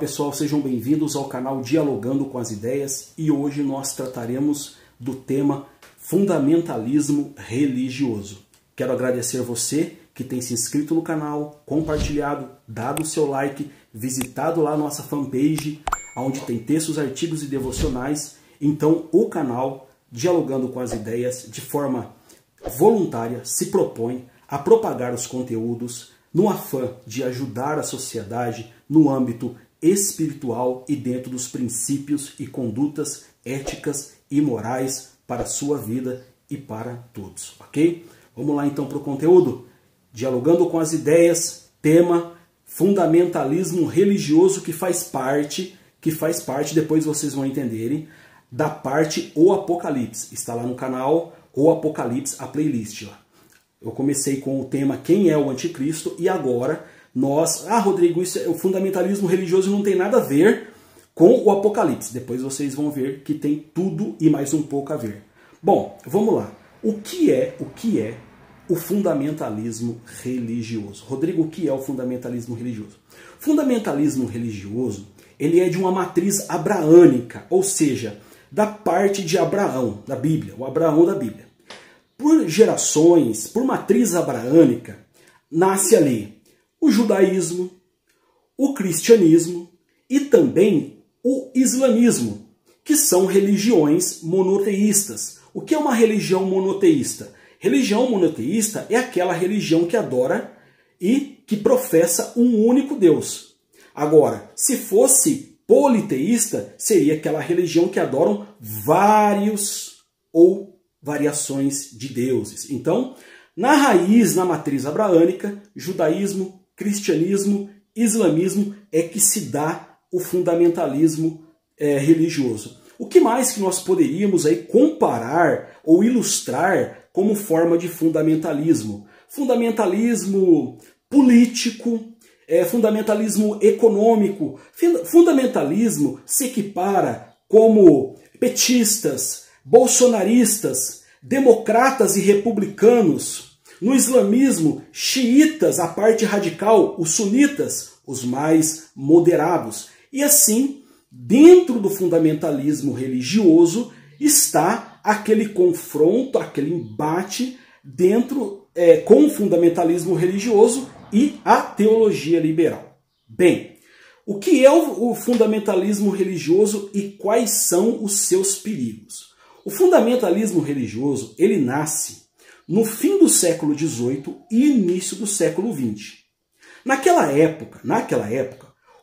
pessoal, sejam bem-vindos ao canal Dialogando com as Ideias e hoje nós trataremos do tema fundamentalismo religioso. Quero agradecer você que tem se inscrito no canal, compartilhado, dado o seu like, visitado lá a nossa fanpage, onde tem textos, artigos e devocionais. Então o canal Dialogando com as Ideias, de forma voluntária, se propõe a propagar os conteúdos no afã de ajudar a sociedade no âmbito espiritual e dentro dos princípios e condutas éticas e morais para a sua vida e para todos, ok? Vamos lá então para o conteúdo? Dialogando com as Ideias, tema fundamentalismo religioso que faz parte, depois vocês vão entenderem, da parte O Apocalipse. Está lá no canal O Apocalipse, a playlist lá. Eu comecei com o tema Quem é o Anticristo e agora nós... Rodrigo, o fundamentalismo religioso não tem nada a ver com o Apocalipse. Depois vocês vão ver que tem tudo e mais um pouco a ver. Bom, vamos lá. O que é o fundamentalismo religioso? Rodrigo, o que é o fundamentalismo religioso? Fundamentalismo religioso, ele é de uma matriz abraânica, ou seja, da parte de Abraão, da Bíblia, o Abraão da Bíblia. Por gerações, por matriz abraânica, nasce ali o judaísmo, o cristianismo e também o islamismo, que são religiões monoteístas. O que é uma religião monoteísta? Religião monoteísta é aquela religião que adora e que professa um único Deus. Agora, se fosse politeísta, seria aquela religião que adoram vários ou variações de deuses. Então, na raiz, na matriz abraânica, judaísmo, cristianismo, islamismo, é que se dá o fundamentalismo religioso. O que mais que nós poderíamos aí comparar ou ilustrar como forma de fundamentalismo? Fundamentalismo político, fundamentalismo econômico. Fundamentalismo se equipara como petistas, bolsonaristas, democratas e republicanos. No islamismo, xiitas, a parte radical, os sunitas, os mais moderados. E assim, dentro do fundamentalismo religioso, está aquele confronto, aquele embate com o fundamentalismo religioso e a teologia liberal. Bem, o que é o fundamentalismo religioso e quais são os seus perigos? O fundamentalismo religioso, ele nasce no fim do século XVIII e início do século XX. Naquela época,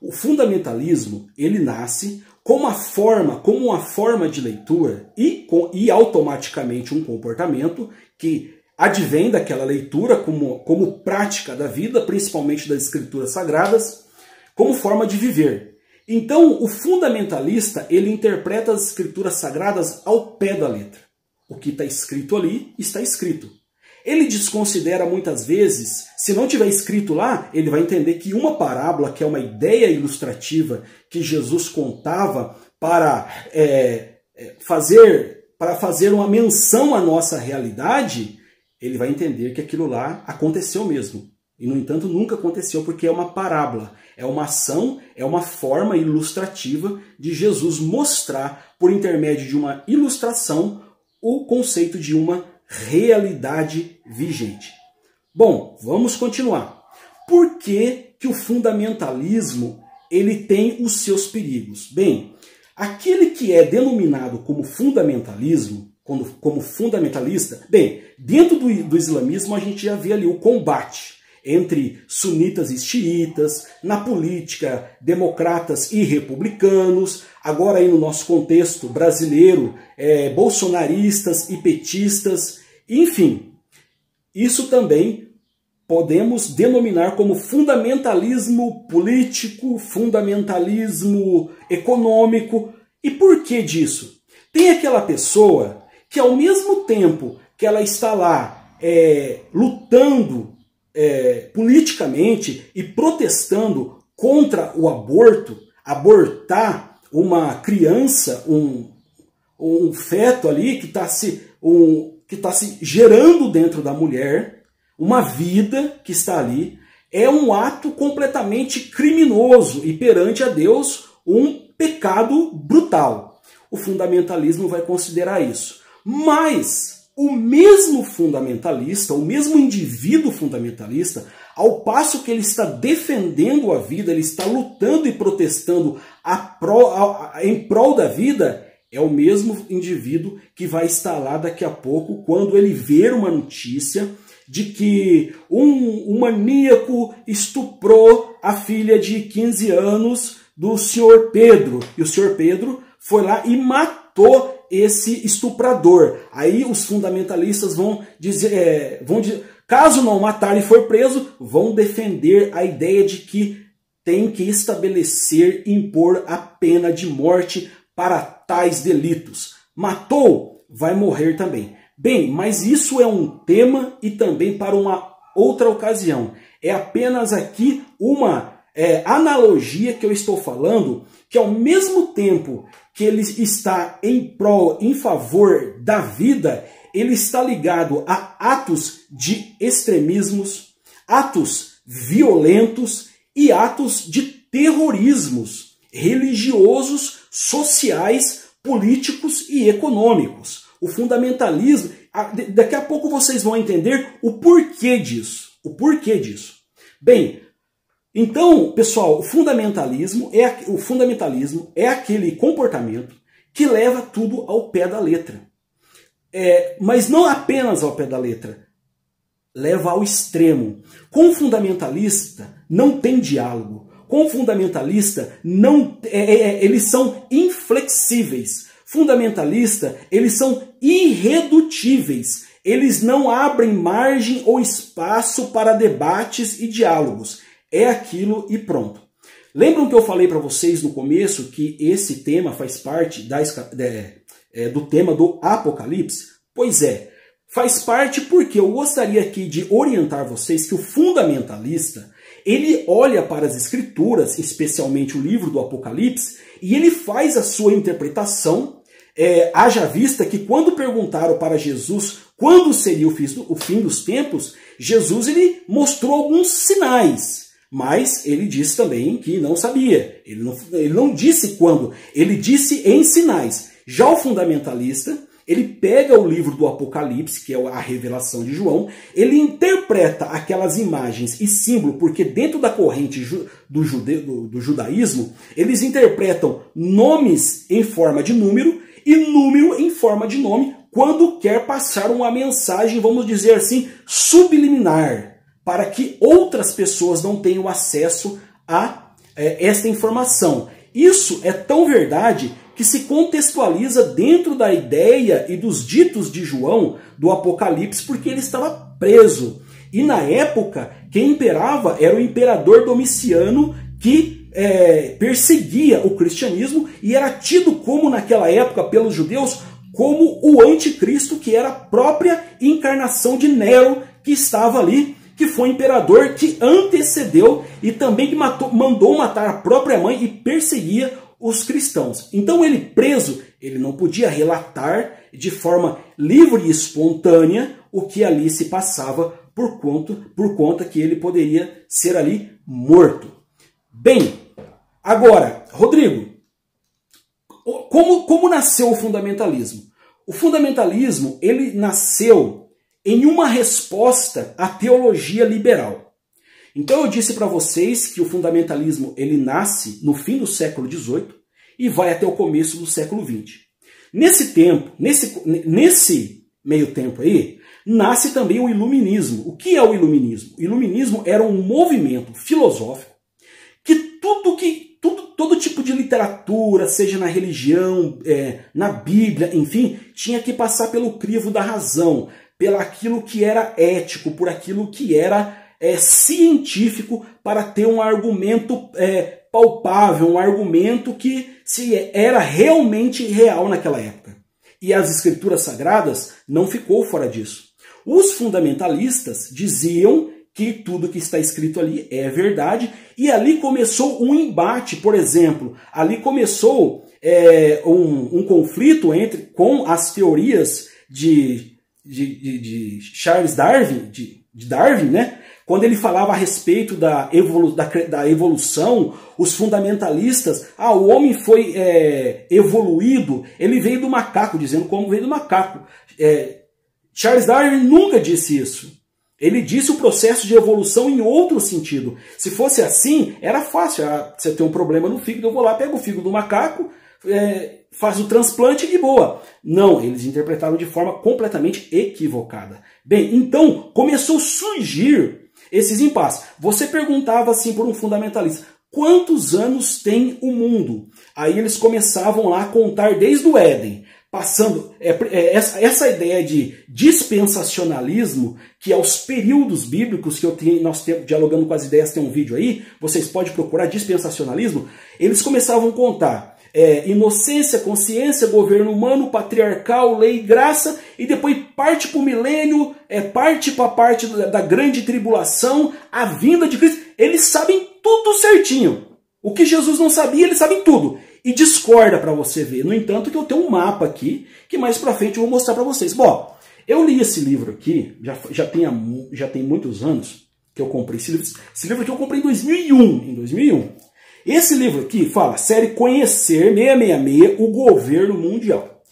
o fundamentalismo, ele nasce como uma forma de leitura e automaticamente um comportamento que advém daquela leitura como prática da vida, principalmente das escrituras sagradas, como forma de viver. Então, o fundamentalista, ele interpreta as escrituras sagradas ao pé da letra. O que está escrito ali, está escrito. Ele desconsidera muitas vezes, se não tiver escrito lá, ele vai entender que uma parábola, que é uma ideia ilustrativa que Jesus contava para fazer uma menção à nossa realidade, ele vai entender que aquilo lá aconteceu mesmo. E, no entanto, nunca aconteceu porque é uma parábola. É uma ação, é uma forma ilustrativa de Jesus mostrar, por intermédio de uma ilustração, o conceito de uma realidade vigente. Bom, vamos continuar. Por que o fundamentalismo ele tem os seus perigos? Bem, aquele que é denominado como fundamentalismo, como fundamentalista, bem, dentro do islamismo a gente já vê ali o combate entre sunitas e xiitas, na política, democratas e republicanos, agora aí no nosso contexto brasileiro, bolsonaristas e petistas, enfim, isso também podemos denominar como fundamentalismo político, fundamentalismo econômico. E por que disso? Tem aquela pessoa que ao mesmo tempo que ela está lá lutando politicamente e protestando contra o aborto, abortar uma criança, um feto ali que está se gerando dentro da mulher, uma vida que está ali, é um ato completamente criminoso e perante a Deus um pecado brutal. O fundamentalismo vai considerar isso. Mas o mesmo fundamentalista, o mesmo indivíduo fundamentalista, ao passo que ele está defendendo a vida, ele está lutando e protestando em prol da vida, é o mesmo indivíduo que vai estar lá daqui a pouco quando ele ver uma notícia de que um maníaco estuprou a filha de 15 anos do senhor Pedro. E o senhor Pedro foi lá e matou esse estuprador. Aí os fundamentalistas vão dizer, caso não matar e for preso, vão defender a ideia de que tem que estabelecer e impor a pena de morte para tais delitos. Matou, vai morrer também. Bem, mas isso é um tema e também para uma outra ocasião. É apenas aqui uma analogia que eu estou falando, que ao mesmo tempo que ele está em favor da vida, ele está ligado a atos de extremismos, atos violentos e atos de terrorismos religiosos, sociais, políticos e econômicos. O fundamentalismo, daqui a pouco vocês vão entender o porquê disso. O porquê disso. Bem, então, pessoal, o fundamentalismo é aquele comportamento que leva tudo ao pé da letra. Mas não apenas ao pé da letra, leva ao extremo. Com o fundamentalista não tem diálogo. Com o fundamentalista eles são inflexíveis. Fundamentalista, eles são irredutíveis. Eles não abrem margem ou espaço para debates e diálogos. É aquilo e pronto. Lembram que eu falei para vocês no começo que esse tema faz parte do tema do Apocalipse? Pois é, faz parte porque eu gostaria aqui de orientar vocês que o fundamentalista, ele olha para as Escrituras, especialmente o livro do Apocalipse, e ele faz a sua interpretação, haja vista que quando perguntaram para Jesus quando seria o fim dos tempos, Jesus ele mostrou alguns sinais. Mas ele disse também que não sabia. Ele não disse quando, ele disse em sinais. Já o fundamentalista, ele pega o livro do Apocalipse, que é a revelação de João, ele interpreta aquelas imagens e símbolos, porque dentro da corrente do judaísmo, eles interpretam nomes em forma de número e número em forma de nome, quando quer passar uma mensagem, vamos dizer assim, subliminar, para que outras pessoas não tenham acesso a esta informação. Isso é tão verdade que se contextualiza dentro da ideia e dos ditos de João do Apocalipse, porque ele estava preso. E na época, quem imperava era o imperador Domiciano, que perseguia o cristianismo e era tido como, naquela época, pelos judeus, como o anticristo, que era a própria encarnação de Nero, que estava ali, que foi imperador que antecedeu e também que mandou matar a própria mãe e perseguia os cristãos. Então ele preso, ele não podia relatar de forma livre e espontânea o que ali se passava por conta que ele poderia ser ali morto. Bem, agora, Rodrigo, como nasceu o fundamentalismo? O fundamentalismo, ele nasceu em uma resposta à teologia liberal. Então eu disse para vocês que o fundamentalismo ele nasce no fim do século XVIII e vai até o começo do século XX. Nesse meio tempo aí, nasce também o iluminismo. O que é o iluminismo? O iluminismo era um movimento filosófico que todo tipo de literatura, seja na religião, na Bíblia, enfim, tinha que passar pelo crivo da razão, pelo aquilo que era ético, por aquilo que era científico, para ter um argumento palpável, um argumento que era realmente real naquela época. E as Escrituras Sagradas não ficou fora disso. Os fundamentalistas diziam que tudo que está escrito ali é verdade, e ali começou um embate, por exemplo, ali começou um conflito com as teorias de Charles Darwin, de Darwin, né? Quando ele falava a respeito da evolução, os fundamentalistas, o homem foi evoluído, ele veio do macaco, dizendo como veio do macaco. Charles Darwin nunca disse isso. Ele disse o processo de evolução em outro sentido. Se fosse assim, era fácil. Você tem um problema no fígado, eu vou lá, pego o fígado do macaco, faz o transplante e boa. Não, eles interpretaram de forma completamente equivocada. Bem, então começou a surgir esses impasses. Você perguntava assim por um fundamentalista, quantos anos tem o mundo? Aí eles começavam lá a contar desde o Éden, passando essa ideia de dispensacionalismo, que aos períodos bíblicos, que nós temos, dialogando com as ideias, tem um vídeo aí, vocês podem procurar dispensacionalismo, eles começavam a contar inocência, consciência, governo humano, patriarcal, lei e graça, e depois parte para o milênio, parte para a parte da grande tribulação, a vinda de Cristo. Eles sabem tudo certinho. O que Jesus não sabia, eles sabem tudo. E discorda para você ver. No entanto, que eu tenho um mapa aqui, que mais para frente eu vou mostrar para vocês. Bom, eu li esse livro aqui, já tem muitos anos que eu comprei esse livro. Esse livro aqui eu comprei em 2001. Esse livro aqui fala, série Conhecer 666, o governo mundial.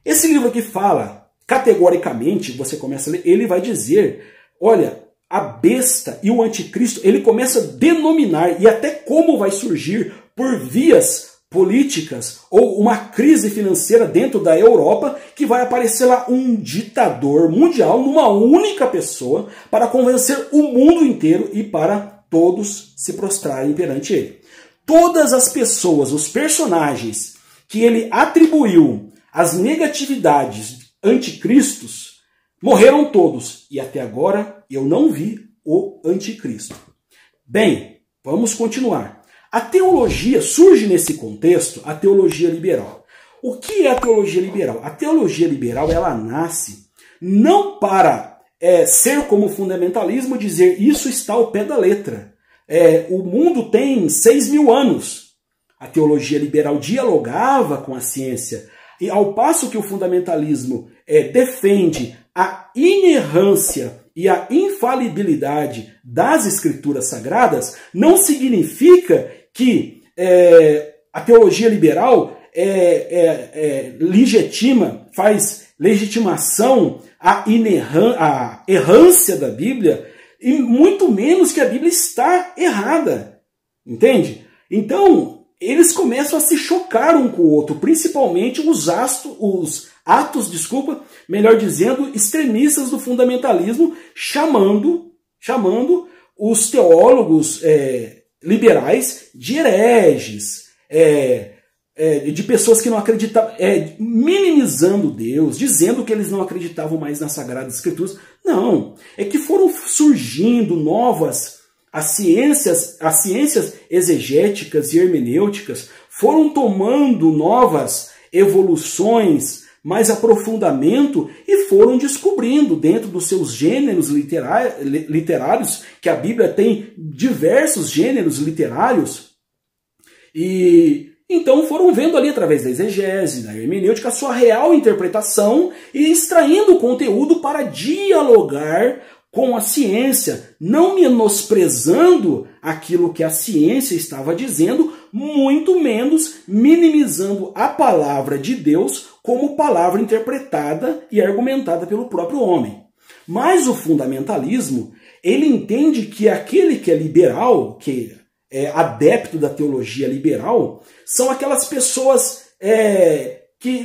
Esse livro aqui fala, categoricamente, você começa a ler, ele vai dizer, olha, a besta e o anticristo, ele começa a denominar, e até como vai surgir por vias políticas ou uma crise financeira dentro da Europa, que vai aparecer lá um ditador mundial numa única pessoa para convencer o mundo inteiro e para todos se prostrarem perante ele. Todas as pessoas, os personagens que ele atribuiu as negatividades anticristos, morreram todos. E até agora eu não vi o anticristo. Bem, vamos continuar. A teologia surge nesse contexto, a teologia liberal. O que é a teologia liberal? A teologia liberal, ela nasce não para ser como o fundamentalismo, dizer isso está ao pé da letra. O mundo tem 6.000 anos. A teologia liberal dialogava com a ciência. E ao passo que o fundamentalismo defende a inerrância e a infalibilidade das escrituras sagradas, não significa que a teologia liberal faz legitimação à errância da Bíblia, e muito menos que a Bíblia está errada. Entende? Então, eles começam a se chocar um com o outro, principalmente os atos, melhor dizendo, extremistas do fundamentalismo, chamando os teólogos liberais de hereges, de pessoas que não acreditavam, minimizando Deus, dizendo que eles não acreditavam mais nas Sagradas Escrituras. Não, é que foram surgindo as ciências exegéticas e hermenêuticas foram tomando novas evoluções, mais aprofundamento, e foram descobrindo dentro dos seus gêneros literários, que a Bíblia tem diversos gêneros literários, e então foram vendo ali através da exegese, da hermenêutica, a sua real interpretação e extraindo conteúdo para dialogar com a ciência, não menosprezando aquilo que a ciência estava dizendo, muito menos minimizando a palavra de Deus como palavra interpretada e argumentada pelo próprio homem. Mas o fundamentalismo, ele entende que aquele que é liberal, que é adepto da teologia liberal, são aquelas pessoas que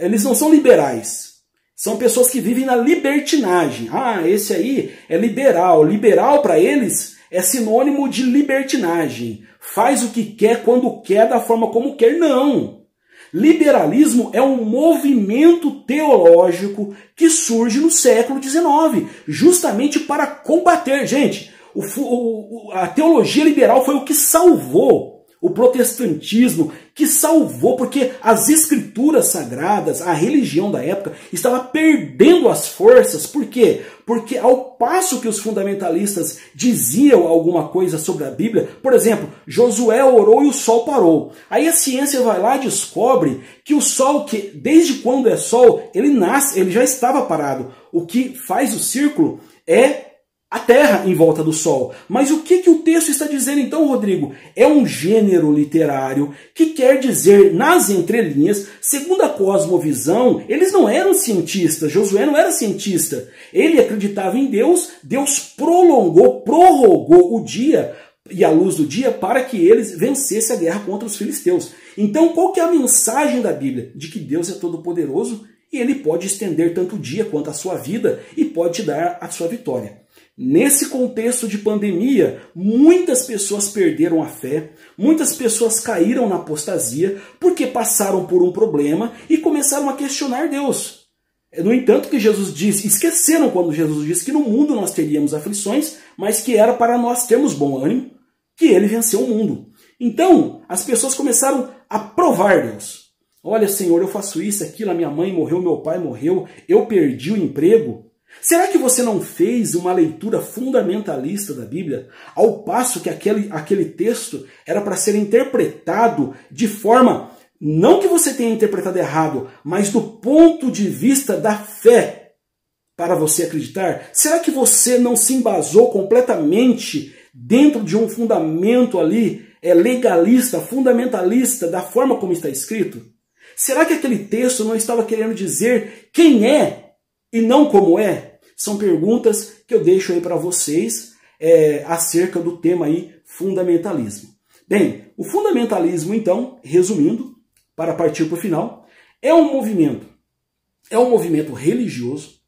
eles não são liberais. São pessoas que vivem na libertinagem. Esse aí é liberal. Liberal para eles é sinônimo de libertinagem. Faz o que quer, quando quer, da forma como quer. Não. Liberalismo é um movimento teológico que surge no século XIX, justamente para combater. Gente, a teologia liberal foi o que salvou o protestantismo, que salvou, porque as escrituras sagradas, a religião da época, estava perdendo as forças. Por quê? Porque ao passo que os fundamentalistas diziam alguma coisa sobre a Bíblia, por exemplo, Josué orou e o sol parou. Aí a ciência vai lá e descobre que o sol, que desde quando é sol, ele nasce, ele já estava parado. O que faz o círculo é a Terra em volta do Sol. Mas o que o texto está dizendo então, Rodrigo? É um gênero literário que quer dizer, nas entrelinhas, segundo a cosmovisão, eles não eram cientistas, Josué não era cientista. Ele acreditava em Deus, Deus prorrogou o dia e a luz do dia para que eles vencessem a guerra contra os filisteus. Então, qual que é a mensagem da Bíblia? De que Deus é todo-poderoso e ele pode estender tanto o dia quanto a sua vida e pode te dar a sua vitória. Nesse contexto de pandemia, muitas pessoas perderam a fé, muitas pessoas caíram na apostasia porque passaram por um problema e começaram a questionar Deus. No entanto, que Jesus disse, esqueceram quando Jesus disse que no mundo nós teríamos aflições, mas que era para nós termos bom ânimo, que ele venceu o mundo. Então, as pessoas começaram a provar Deus. Olha, Senhor, eu faço isso, aquilo, a minha mãe morreu, meu pai morreu, eu perdi o emprego. Será que você não fez uma leitura fundamentalista da Bíblia, ao passo que aquele texto era para ser interpretado de forma, não que você tenha interpretado errado, mas do ponto de vista da fé, para você acreditar? Será que você não se embasou completamente dentro de um fundamento ali legalista, fundamentalista, da forma como está escrito? Será que aquele texto não estava querendo dizer quem é e não como é? São perguntas que eu deixo aí para vocês acerca do tema aí fundamentalismo. Bem, o fundamentalismo, então, resumindo, para partir para o final, é um movimento religioso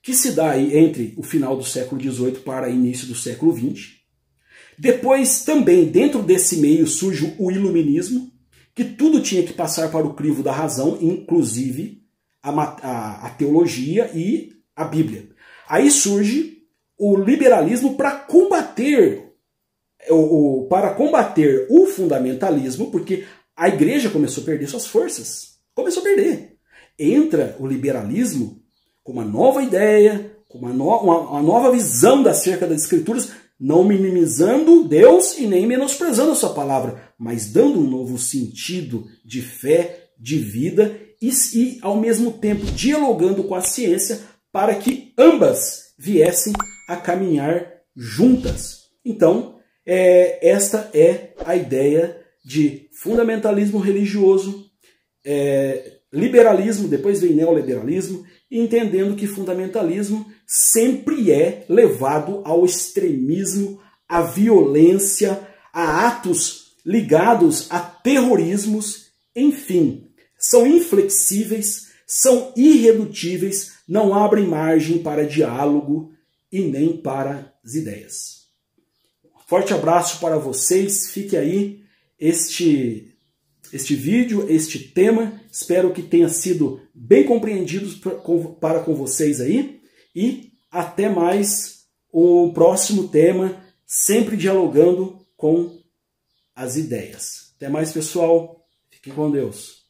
que se dá aí entre o final do século XVIII para início do século XX. Depois, também, dentro desse meio, surge o iluminismo, que tudo tinha que passar para o crivo da razão, inclusive a teologia e a Bíblia. Aí surge o liberalismo para combater o fundamentalismo, porque a igreja começou a perder suas forças. Começou a perder. Entra o liberalismo com uma nova ideia, com uma nova visão acerca das Escrituras, não minimizando Deus e nem menosprezando a sua palavra, mas dando um novo sentido de fé, de vida e ao mesmo tempo dialogando com a ciência para que ambas viessem a caminhar juntas. Então, esta é a ideia de fundamentalismo religioso, liberalismo, depois vem neoliberalismo, entendendo que fundamentalismo sempre é levado ao extremismo, à violência, a atos ligados a terrorismos, enfim, são inflexíveis, são irredutíveis, não abrem margem para diálogo e nem para as ideias. Forte abraço para vocês, fique aí este vídeo, este tema, espero que tenha sido bem compreendido para com vocês aí, e até mais o próximo tema, sempre dialogando com as ideias. Até mais, pessoal, fiquem com Deus.